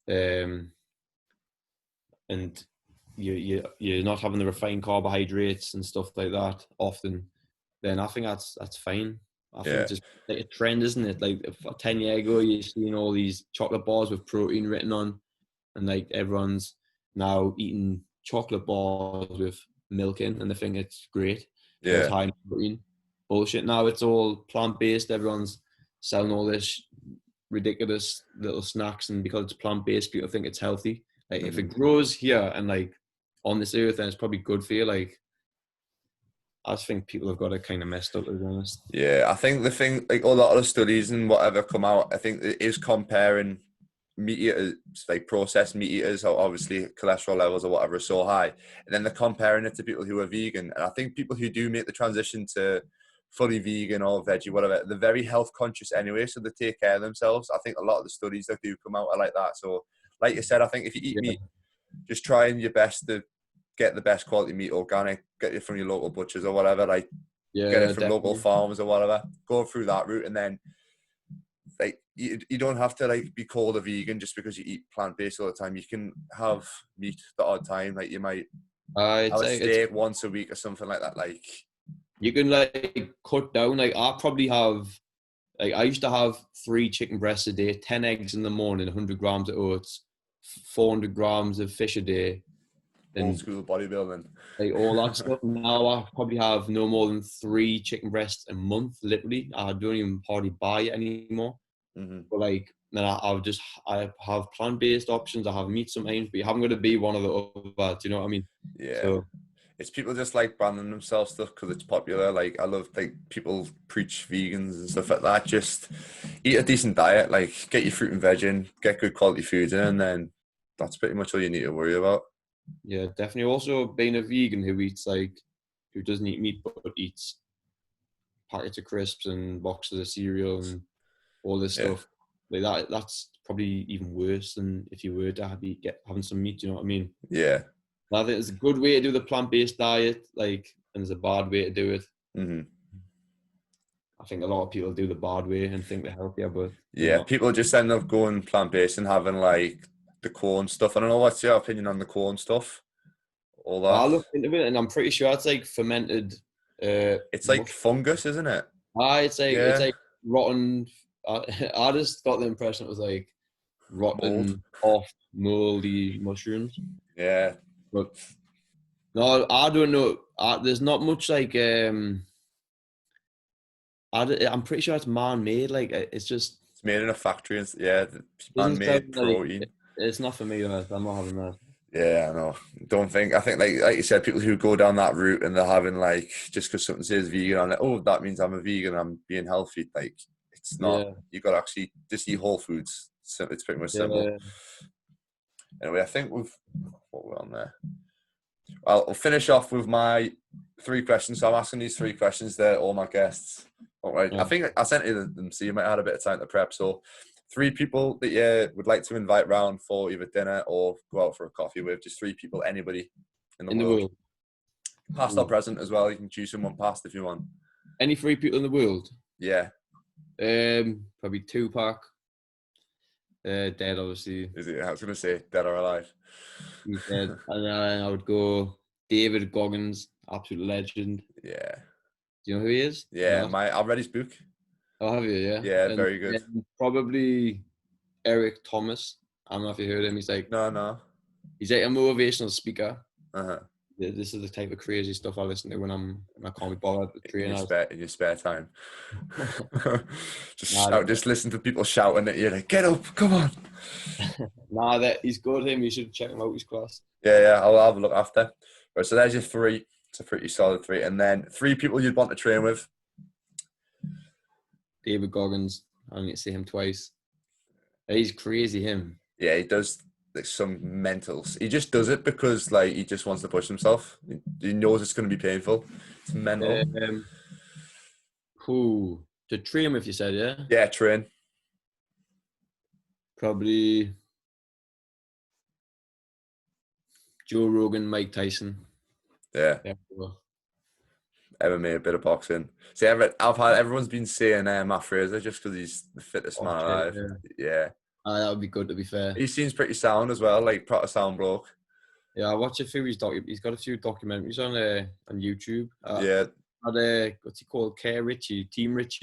and you're not having the refined carbohydrates and stuff like that often, then I think that's fine. I think it's just like a trend, isn't it? Like 10 years ago, you're seeing all these chocolate bars with protein written on, and like everyone's now eating chocolate bars with milk in, and they think it's great. Because it's high in protein. Bullshit. Now it's all plant-based. Everyone's selling all this ridiculous little snacks, and because it's plant-based, people think it's healthy. Like if it grows here and like on this earth, then it's probably good for you. Like I just think people have got it kind of messed up, to be honest. Yeah, I think the thing, like a lot of the studies and whatever come out, I think it is comparing meat eaters, like processed meat eaters, or obviously cholesterol levels or whatever are so high, and then they're comparing it to people who are vegan. And I think people who do make the transition to fully vegan or veggie, whatever, they're very health conscious anyway, so they take care of themselves. I think a lot of the studies that do come out are like that. So, like you said, I think if you eat Yeah. meat, just trying your best to get the best quality meat, organic, get it from your local butchers or whatever, like get Yeah, it from local definitely. farms or whatever. Go through that route, and then like you don't have to like be called a vegan just because you eat plant-based all the time. You can have meat the odd time, like you might have It's a like it's steak once a week or something like that. Like, you can like cut down. Like I probably have like I used to have 3 chicken breasts a day, 10 eggs in the morning, 100 grams of oats, 400 grams of fish a day, old and school bodybuilding. like all that stuff. Now I probably have no more than 3 chicken breasts a month. Literally, I don't even hardly buy it anymore. Mm-hmm. But like then I have plant based options. I have meat sometimes, but you haven't got to be one of the other. Do you know what I mean? Yeah, So it's people just like branding themselves stuff because it's popular. Like I love like people preach vegans and stuff like that. Just eat a decent diet, like get your fruit and veg in, get good quality foods in, and then that's pretty much all you need to worry about. yeah, definitely. Also, being a vegan who doesn't eat meat but eats packets of crisps and boxes of cereal and all this Yeah. stuff like that. That's probably even worse than if you were to having some meat. You know what I mean? Yeah. And I think there's a good way to do the plant-based diet, like, and there's a bad way to do it. Mm-hmm. I think a lot of people do the bad way and think they're healthier, but they're Yeah. not. People just end up going plant-based and having like the corn stuff. I don't know, what's your opinion on the corn stuff? All I that. looked into it, and I'm pretty sure it's like fermented It's like mush. fungus, isn't it? It's Yeah. like rotten. I just got the impression it was like Mold. rotten, off, moldy mushrooms. Yeah. But no, I don't know. There's not much like I'm pretty sure it's man-made. Like it's just It's made in a factory and yeah, doesn't sound man-made like protein. it's not for me. I'm not having that. Yeah, I know. Don't think. I think like you said, people who go down that route and they're having like just because something says vegan on it, oh, that means I'm a vegan. I'm being healthy. Like it's not. Yeah, You got to actually just eat whole foods. So it's pretty much simple. yeah. Anyway, I think we've what we're on there. I'll finish off with my 3 questions. So I'm asking these 3 questions to all my guests. All right. I Yeah. think I sent you them, so you might have had a bit of time to prep. So 3 people that you would like to invite round for either dinner or go out for a coffee with. Just 3 people, anybody in the In the world. world. Past or Ooh. present as well. You can choose someone past if you want. Any 3 people in the world? Yeah. Probably Tupac. Dead, obviously. Is it? I was going to say dead or alive. He's dead. And then I would go David Goggins, absolute legend. Yeah. Do you know who he is? Yeah. No. I've read his book. Oh, have you? Yeah. Yeah. And Very good. then probably Eric Thomas. I don't know if you heard him. No. He's like a motivational speaker. Uh-huh. This is the type of crazy stuff I listen to when I can't be bothered to train. In your spare time. Just Nah, shout, just listen to people shouting at you like, get up, come on. that he's good. You should check him out. He's class. Yeah, I'll have a look after. Right, so there's your 3. It's a pretty solid 3. And then 3 people you'd want to train with. David Goggins. I need to see him twice. He's crazy. Him. Yeah, he does like some mentals. He just does it because like he just wants to push himself. He knows it's going to be painful. It's mental. Who to train with? You said, yeah. Yeah, train. Probably Joe Rogan, Mike Tyson. Yeah. MMA, a bit of boxing. See, everyone's been saying Matt Fraser just because he's the fittest man alive. Yeah. That would be good, to be fair. He seems pretty sound as well, like proper sound bloke. Yeah, I watch a few of his he's got a few documentaries on YouTube. Yeah. What's he called? Team Richie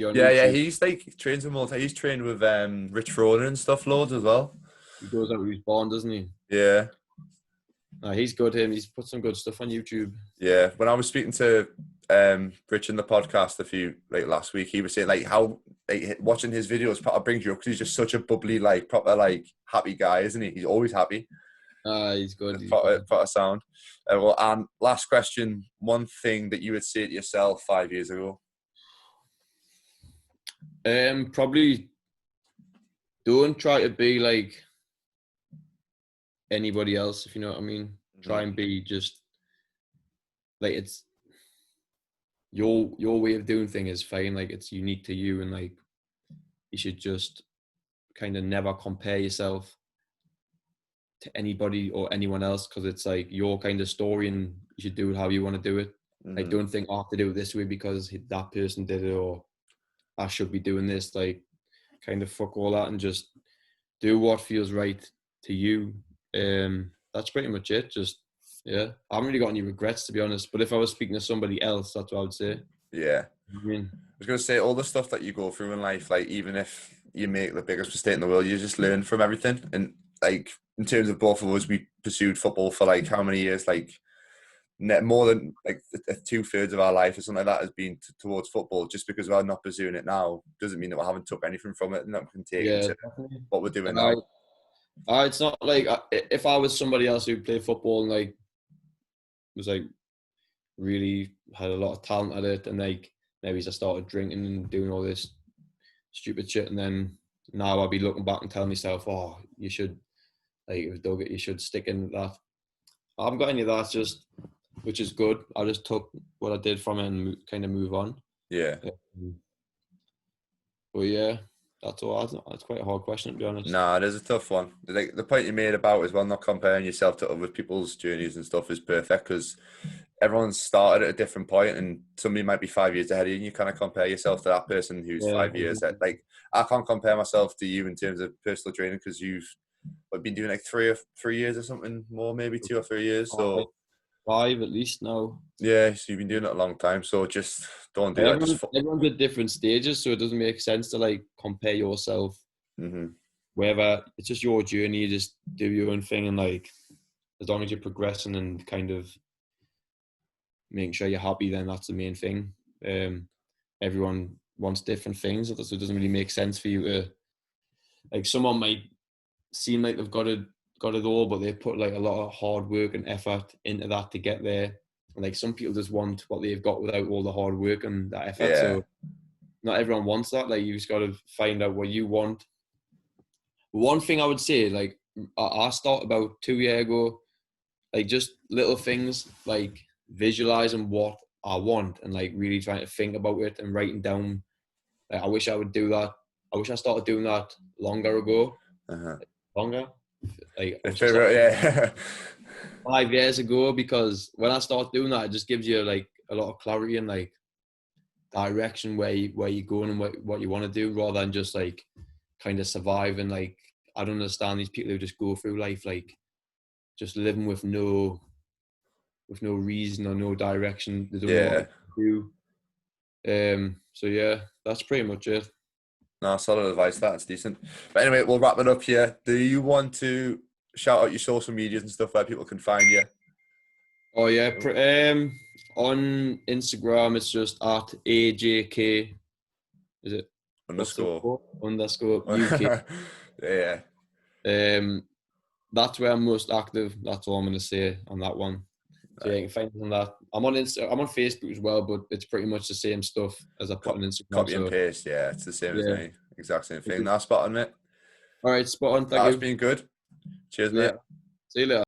on Yeah, YouTube. yeah. He's like trains with He's trained with Rich Froning and stuff loads as well. He goes out with his bond, doesn't he? Yeah. He's good. He's put some good stuff on YouTube. Yeah. When I was speaking to Rich in the podcast last week, he was saying like how like, watching his videos probably brings you up because he's just such a bubbly, like proper like happy guy, isn't he? He's always happy. He's good. Proper sound. Well, and last question: one thing that you would say to yourself 5 years ago? Probably don't try to be like anybody else, if you know what I mean. Try and be just like, it's your way of doing things is fine. Like, it's unique to you, and like, you should just kind of never compare yourself to anybody or anyone else, because it's like your kind of story, and you should do it how you want to do it. Like, don't think, I have to do it this way because that person did it, or I should be doing this. Like, kind of fuck all that and just do what feels right to you. That's pretty much it. Just, yeah, I haven't really got any regrets, to be honest. But if I was speaking to somebody else, that's what I would say. Yeah. I mean, I was going to say, all the stuff that you go through in life, like, even if you make the biggest mistake in the world, you just learn from everything. And like, in terms of both of us, we pursued football for like how many years? Like, more than like 2/3 of our life or something like that has been towards football. Just because we're not pursuing it now doesn't mean that we haven't took anything from it and that we can take yeah, into definitely. what we're doing And now. it's not like, if I was somebody else who played football and like was like really had a lot of talent at it, and like maybe I started drinking and doing all this stupid shit, and then now I'll be looking back and telling myself, oh, you should, like, it was Doug, you should stick in that. I haven't got any of that, just, which is good. I just took what I did from it and kind of move on. Yeah. But yeah, that's all. That's quite a hard question, to be honest. Nah, it is a tough one. Like, the point you made about as well, not comparing yourself to other people's journeys and stuff, is perfect, because everyone's started at a different point, and somebody might be 5 years ahead of you, and you kind of compare yourself to that person who's 5 years ahead. Like, I can't compare myself to you in terms of personal training, because you've been doing like 3 years or something more, maybe 2 or 3 years. So 5 at least now. yeah, so you've been doing it a long time. So just don't do that. Everyone's at different stages, so it doesn't make sense to like compare yourself. Whether it's just your journey, you just do your own thing, and like, as long as you're progressing and kind of making sure you're happy, then that's the main thing. Everyone wants different things, so it doesn't really make sense for you to, like, someone might seem like they've got it all, but they put like a lot of hard work and effort into that to get there. And like, some people just want what they've got without all the hard work and that effort. Yeah. So not everyone wants that. Like, you just got to find out what you want. One thing I would say, like, I started about 2 years ago, like, just little things, like visualizing what I want and like really trying to think about it and writing down. Like, I wish I would do that. I wish I started doing that longer ago. Longer? Like, yeah. 5 years ago, because when I start doing that, it just gives you like a lot of clarity and like direction where you're going and what you want to do, rather than just like kind of survive. And like, I don't understand these people who just go through life like just living with no reason or no direction. They don't know what to do. So yeah, that's pretty much it. No, solid advice. That's decent. But anyway, we'll wrap it up here. Do you want to shout out your social medias and stuff where people can find you? Oh yeah, on Instagram it's just at AJK. Is it _. Underscore UK. Yeah. That's where I'm most active. That's all I'm gonna say on that one. So yeah, you can find me on that. I'm on Facebook as well, but it's pretty much the same stuff as I put on Instagram. Copy and paste, yeah, it's the same as me. Exact same thing. That's spot on, mate. All right, spot on. Thank you. That's been good. Cheers, mate. See you later.